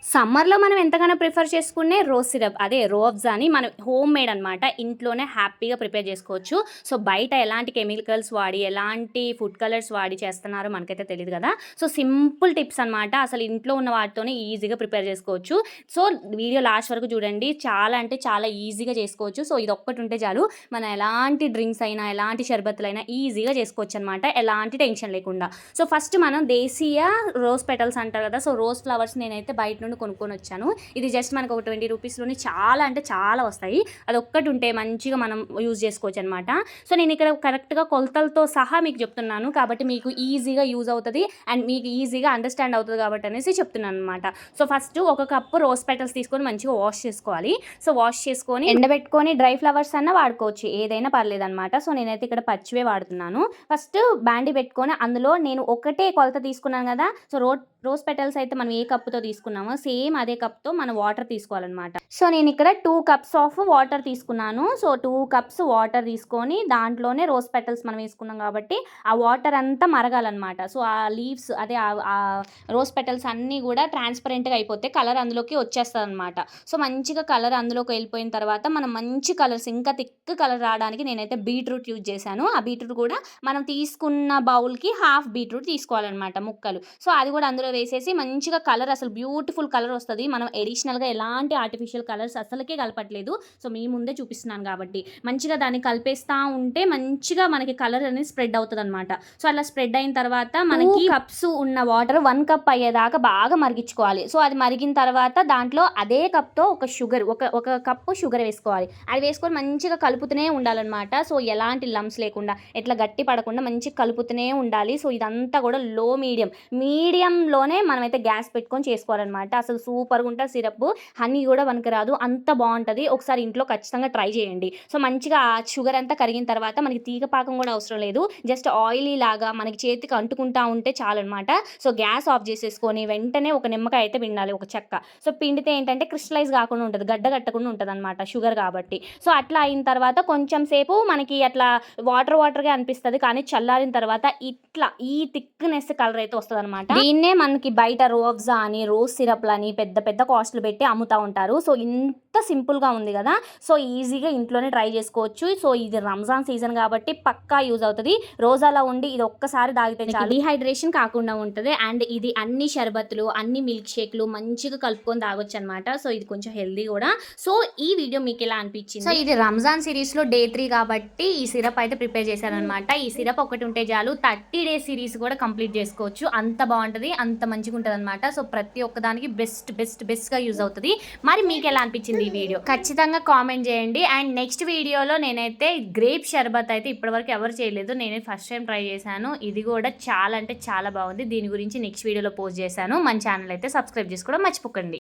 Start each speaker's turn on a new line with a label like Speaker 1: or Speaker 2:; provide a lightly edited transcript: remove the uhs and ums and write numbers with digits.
Speaker 1: సమ్మర్‌లో మనం ఎంతగానో ప్రిఫర్ చేసుకునే రోజ్ సిరప్. అదే రోఅబ్జా అని మనం హోమ్ మేడ్ అనమాట. ఇంట్లోనే హ్యాపీగా ప్రిపేర్ చేసుకోవచ్చు. సో, బయట ఎలాంటి కెమికల్స్ వాడి, ఎలాంటి ఫుడ్ కలర్స్ వాడి చేస్తున్నారో మనకైతే తెలీదు గదా! సో, సింపుల్ టిప్స్ అనమాట. అసలు ఇంట్లో ఉన్న వాటితోనే ఈజీగా ప్రిపేర్ చేసుకోవచ్చు. సో, వీడియో లాస్ట్ వరకు చూడండి. చాలా అంటే చాలా ఈజీగా చేసుకోవచ్చు. సో, ఇదొక్కటి ఉంటే చాలు. మనం ఎలాంటి డ్రింక్స్ అయినా, ఎలాంటి షర్బత్తులైనా ఈజీగా చేసుకోవచ్చనమాట. ఎలాంటి టెన్షన్ లేకుండా. సో, ఫస్ట్ మనం దేశీయ రోజ్ పెటల్స్ అంటారు కదా! సో, రోజ్ ఫ్లవర్స్ నేనైతే బయట నుండి కొనుక్కొనొచ్చాను. ఇది జస్ట్ మనకు ఒక 20 రూపీస్‌లోనే చాలా అంటే చాలా వస్తాయి. అదొక్కటి ఉంటే మంచిగా మనం యూజ్ చేసుకోవచ్చనమాట. సో, నేనిక్కడ కరెక్ట్‌గా కొలతలతో సహా మీకు చెప్తున్నాను. కాబట్టి మీకు ఈజీగా యూజ్ అవుతది. అండ్ మీకు ఈజీగా అండర్‌స్టాండ్ అవుతది కాబట్టి అనేసి చెప్తున్నాననమాట. సో, ఫస్ట్ ఒక కప్పు రోజ్ పెటల్స్ తీసుకొని మంచిగా వాష్ చేసుకోవాలి. సో, వాష్ చేసుకొని ఎండబెట్టుకొని డ్రై ఫ్లవర్స్ అన్నా వాడుకోవచ్చు. ఏదైనా పర్లేదనమాట. సో, నేనైతే ఇక్కడ పచ్చివే వాడుతున్నాను. ఫస్ట్ బాండీ పెట్టుకొని అందులో నేను ఒకటే కొలత తీసుకున్నాను కదా! సో, రోజ్ పెటల్స్ అయితే మనం ఏ కప్పుతో తీసుకున్నామో సేమ్ అదే కప్‌తో మనం వాటర్ తీసుకోవాలనమాట. సో, నేనిక్కడ 2 కప్స్ ఆఫ్ వాటర్ తీసుకున్నాను. సో, 2 కప్స్ వాటర్ తీసుకొని దాంట్లోనే రోజ్ పెటల్స్ మనం వేసుకున్నాం కాబట్టి ఆ వాటర్ అంతా మరగాలనమాట. సో, ఆ లీవ్స్ అదే రోజ్ పెటల్స్ అన్నీ కూడా ట్రాన్స్‌పరెంట్‌గా అయిపోతే కలర్ అందులోకి వచ్చేస్తదనమాట. సో, మంచిగా కలర్ అందులోకి వెళ్ళిపోయిన తర్వాత మనం మంచి కలర్స్ ఇంకా థిక్ కలర్ రావడానికి నేనైతే బీట్రూట్ యూజ్ చేశాను. ఆ బీట్రూట్ కూడా మనం తీసుకున్న బౌల్‌కి హాఫ్ బీట్రూట్ తీసుకోవాలనమాట ముక్కలు. సో, అది కూడా అందులో వేసేసి మంచిగా కలర్ అసలు బ్యూటిఫుల్ కలర్ వస్తది. మనం అడిషనల్‌గా ఎలాంటి ఆర్టిఫిషియల్ కలర్స్ అసలకే కలపట్లేదు. సో, మీ ముందే చూపిస్తున్నాను కాబట్టి. మంచిగా దాన్ని కలిపేస్తా ఉంటే మంచిగా మనకి కలర్ అనేది స్ప్రెడ్ అవుతదనమాట. సో, అలా స్ప్రెడ్ అయిన తర్వాత మనకి కప్స్ ఉన్న వాటర్ 1 కప్ అయ్యేదాకా బాగా మరిగించుకోవాలి. సో, అది మరిగిన తర్వాత దాంట్లో అదే కప్‌తో ఒక కప్పు షుగర్ వేసుకోవాలి. అది వేసుకొని మంచిగా కలుపుతూనే ఉండాలనమాట. సో, ఎలాంటి లంప్స్ లేకుండా, ఎట్లా గట్టి పడకుండా మంచిగా కలుపుతూనే ఉండాలి. సో, ఇదంతా కూడా మీడియంలోనే మనమైతే గ్యాస్ పెట్టుకొని చేసుకోవాలనమాట. అసలు సూపర్‌గా ఉంటది సిరప్. హనీ కూడా పనికిరాదు. అంత బావుంటది. ఒకసారి ఇంట్లో ఖచ్చితంగా ట్రై చేయండి. సో, మంచిగా ఆ షుగర్ అంతా కరిగిన తర్వాత మనకి తీగ పాకం కూడా అవసరం లేదు. జస్ట్ ఆయిలీ లాగా మనకి చేతికి అంటుకుంటా ఉంటే చాలనమాట. సో, గ్యాస్ ఆఫ్ చేసేసుకొని వెంటనే ఒక నిమ్మకాయ అయితే పిండాలి, ఒక చెక్క. సో, పిండితే ఏంటంటే క్రిస్టలైజ్ కాకుండా ఉంటది. గడ్డ కట్టకుండా ఉంటదనమాట షుగర్ కాబట్టి. సో, అట్లా అయిన తర్వాత కొంచెం సేపు మనకి అట్లా వాటర్‌గా అనిపిస్తది. కానీ చల్లారిన తర్వాత ఇట్లా ఈ థిక్‌నెస్ కలర్ అయితే వస్తదనమాట. దీన్నే మనకి బయట రోఅబ్జా అని, రోజ్ సిరప్‌లని పెద్ద పెద్ద కాస్ట్‌లు పెట్టి అమ్ముతా ఉంటారు. సో, ఇంత సింపుల్‌గా ఉంది కదా! సో, ఈజీగా ఇంట్లోనే ట్రై చేసుకోవచ్చు. సో, ఇది రంజాన్ సీజన్ కాబట్టి పక్కా యూజ్ అవుతది. రోజాలా ఉండి ఇది ఒక్కసారి తాగితే చాలు డీహైడ్రేషన్ కాకుండా ఉంటది. అండ్ ఇది అన్ని షర్బత్తులు, అన్ని మిల్క్ షేక్‌లు మంచిగా కలుపుకొని తాగొచ్చనమాట. సో, ఇది కొంచెం హెల్తీ కూడా. సో, ఈ వీడియో మీకెలా అనిపించింది? సో, ఇది రంజాన్ సిరీస్‌లో డే 3 కాబట్టి ఈ సిరప్ అయితే ప్రిపేర్ చేశాననమాట. ఈ సిరప్ ఒకటి ఉంటే చాలు 30 డేస్ సిరీస్ కూడా కంప్లీట్ చేసుకోవచ్చు. అంత బావుంటది. అంత మంచిగుంటదనమాట. సో, ప్రతి ఒక్కదానికి బెస్ట్‌గా యూజ్ అవుతది. మరి మీకెలా అనిపించింది ఈ వీడియో? ఖచ్చితంగా కామెంట్ చేయండి. అండ్ నెక్స్ట్ వీడియోలో నేనైతే గ్రేప్ షర్బత్ అయితే ఇప్పటివరకు ఎవరు చేయలేదు. నేనే ఫస్ట్ టైం ట్రై చేశాను. ఇది కూడా చాలా అంటే చాలా బాగుంది. దీని గురించి నెక్స్ట్ వీడియోలో పోస్ట్ చేశాను. మన ఛానల్ అయితే సబ్స్క్రైబ్ చేసుకోవడం మర్చిపోకండి.